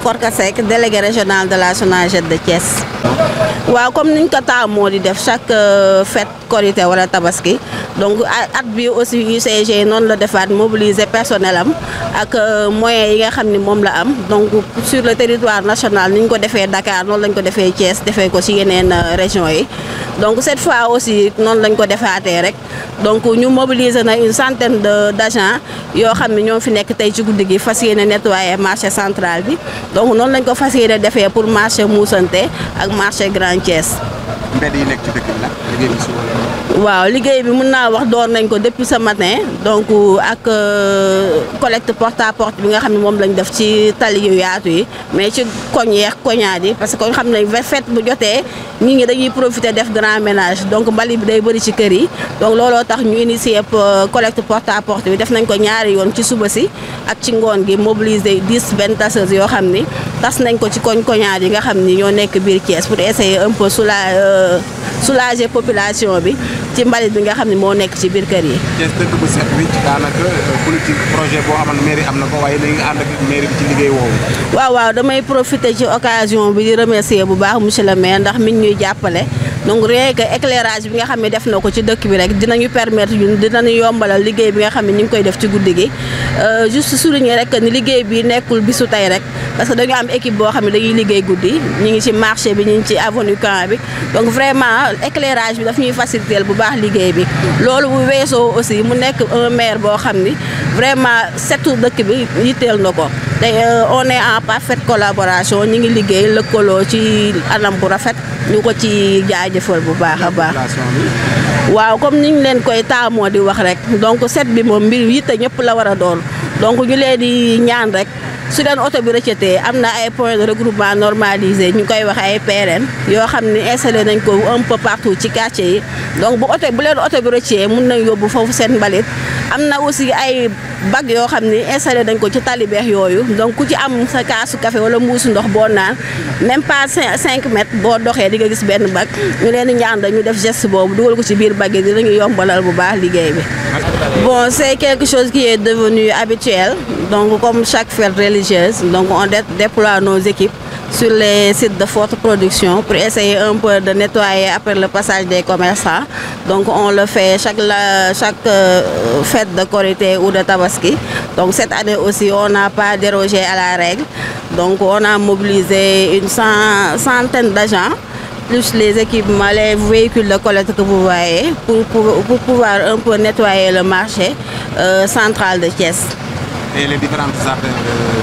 Korka Seck, délégué régional de la SONAGED de Thiès. waaw comme niñ ko taamoo di def chaque fête Korité wala Tabaski donc at bi aussi UCG noonu la defaat mobiliser personnel am ak moyens yi nga xam ni moom la am donc sur le territoire national ni ñu ko defee Dakar noonu lañ ko defee Thiès defee ko ci yeneen régions yi donc cette fois aussi noonu lañ ko defaatee rek donc ñu mobiliser na une centaine d'agents yoo xam ne ñoo fi nekk tey ci guddi gi fas yéene nettoyer marché central bi donc noonu lañ ko fas yéene defee pour marché Moussante ak marché Grand Thiès. mbedd yi nekk ci dëkk bi nag liggéey bi si waaw liggéey bi mën naa wax door nañ ko depuis ce matin donc ak collecte porte à porte bi nga xam ne moom lañ def ci tali yu yaatu yi mais ci koñ yeex koñaat yi parce que xam nañ fête bu jotee nit ñi dañuy profiter def grand ménage donc mbali bi day bëri ci kër yi donc looloo tax ñu initier collecte porte à porte bi def nañ ko ñaari yoon ci suba si ak ci ngoon gi mobiliser 10 benn tasseuses yoo xam ni tas nañ ko ci koñaat yi nga xam ni ñoo nekk biir Thiès pour essayer un peu soulager population bi ci mbalit bi nga xam ne moo nekk ci biir kër yi. Thiès dëkk bu set wi ci daanaka politique projet boo xam ne mairie am na ko waaye léegi nga ànd ak mairie bi ci liggéey woowu. waaw damay profiter ci occasion bi di remercier bu baax monsieur le maire ndax mi ngi ñuy jàppale donc rien que éclairage bi nga xam ne def na ko ci dëkk bi rek dinañu permettre ñun dinañu yombalal liggéey bi nga xam ne ñu ngi koy def ci guddi gi juste souligner rek ni liggéey bi nekkul bisu tey rek parce que dañu am équipe boo xam ne dañuy liggéey guddi ñu ngi ci marché bi ñu ngi ci avenue Camp bi donc vraiment éclairage bi daf ñuy faciliter bu baax liggéey bi loolu bu weesoo aussi mu nekk un maire boo xam ni vraiment setu dëkk bi yitteel na ko te on est en parfaite collaboration ñu ngi liggéey lëkkaloo ci anam bu rafet ñu ko ci jaajëfal bu baax a baax. waaw comme ni ñu leen koy taamoo di wax rek donc set bi moom mbir yitte ñëpp la war a doon donc ñu leen di ñaan rek su leen oto bi rëccatee am na ay points de regroupement normalisé ñu koy wax ay PRN yoo xam ne installé nañ ko un peu partout ci quartier yi donc bu leen oto bi rëccee mun nañ yóbbu foofu seen mbalit am na aussi ay bag yoo xam ne installé nañ ko ci talibeex yooyu donc ku ci am sa kaasu café wala mbuusu ndox boo naan même pas 5 mètres boo doxee di nga gis benn bag ñu leen di ñaan dañu def geste boobu dugal ko ci biir bag yi dinañu yombalal bu baax liggéey bi. Bon, c'est quelque chose qui est devenu habituel donc comme chaque fête religieuse donc on déploie nos équipes sur les sites de forte production pour essayer un peu de nettoyer après le passage des commerçants. Donc on le fait chaque fête de Korité ou de Tabaski. Donc cette année aussi on n'a pas dérogé à la règle. Donc on a mobilisé une centaine d'agents plus les équipements, les véhicules de collecte que vous voyez pour pouvoir un peu nettoyer le marché central de Thiès. Et les différentes artères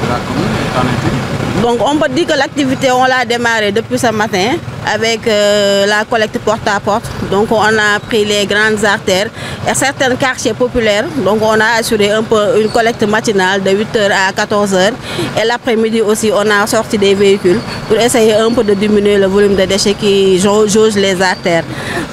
de la commune, qu'en est-il? Donc on peut dire que l'activité on l'a démarré depuis ce matin avec la collecte porte à porte. Donc on a pris les grandes artères et certains quartiers populaires. Donc on a assuré un peu une collecte matinale de 8h à 14h. Et l'après-midi aussi on a sorti des véhicules pour essayer un peu de diminuer le volume de déchets qui jauge les artères.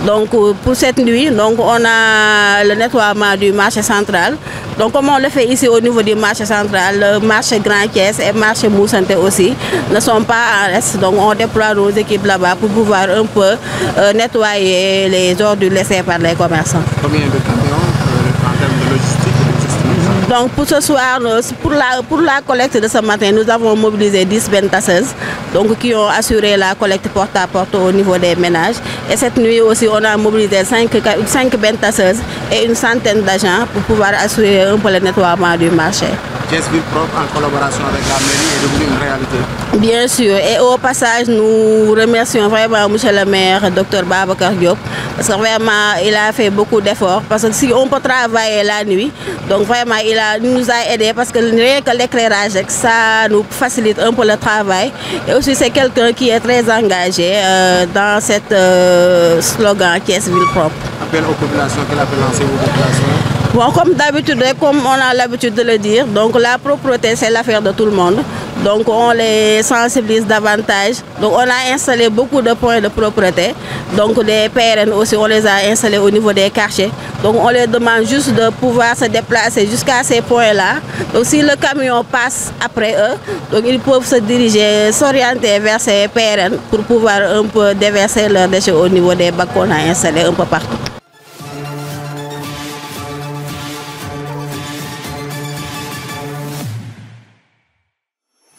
Donc pour cette nuit, donc on a le nettoiement du marché central. Donc comme on le fait ici au niveau du marché central, le marché Grand Thiès et le marché Moussante aussi ne sont pas en reste. Donc on déploie nos équipes là-bas pour pouvoir un peu nettoyer les ordures laissées par les commerçants. Combien de camions en termes de logistique? Donc pour ce soir, pour la collecte de ce matin, nous avons mobilisé 10 bennes tasseuses donc, qui ont assuré la collecte porte à porte au niveau des ménages. Et cette nuit aussi, on a mobilisé 5 bennes tasseuses et une centaine d'agents pour pouvoir assurer un peu le nettoiement du marché. Thiès Ville Propre en collaboration avec la mairie est devenue une réalité. Bien sûr. Et au passage, nous remercions vraiment M. le maire, Dr Babacar Diop, parce que vraiment, il a fait beaucoup d'efforts. Parce que si on peut travailler la nuit, donc vraiment, il nous a aidés parce que rien que l'éclairage, ça nous facilite un peu le travail. Et aussi, c'est quelqu'un qui est très engagé dans cette slogan Thiès Ville Propre. Appel aux populations, quel appel lancez aux populations? Bon, comme d'habitude, comme on a l'habitude de le dire, donc la propreté c'est l'affaire de tout le monde. Donc on les sensibilise davantage. Donc on a installé beaucoup de points de propreté. Donc des PRN aussi, on les a installés au niveau des quartiers. Donc on les demande juste de pouvoir se déplacer jusqu'à ces points-là. Donc si le camion passe après eux, donc ils peuvent se diriger, s'orienter vers ces PRN pour pouvoir un peu déverser leurs déchets au niveau des bacs qu'on a installés un peu partout.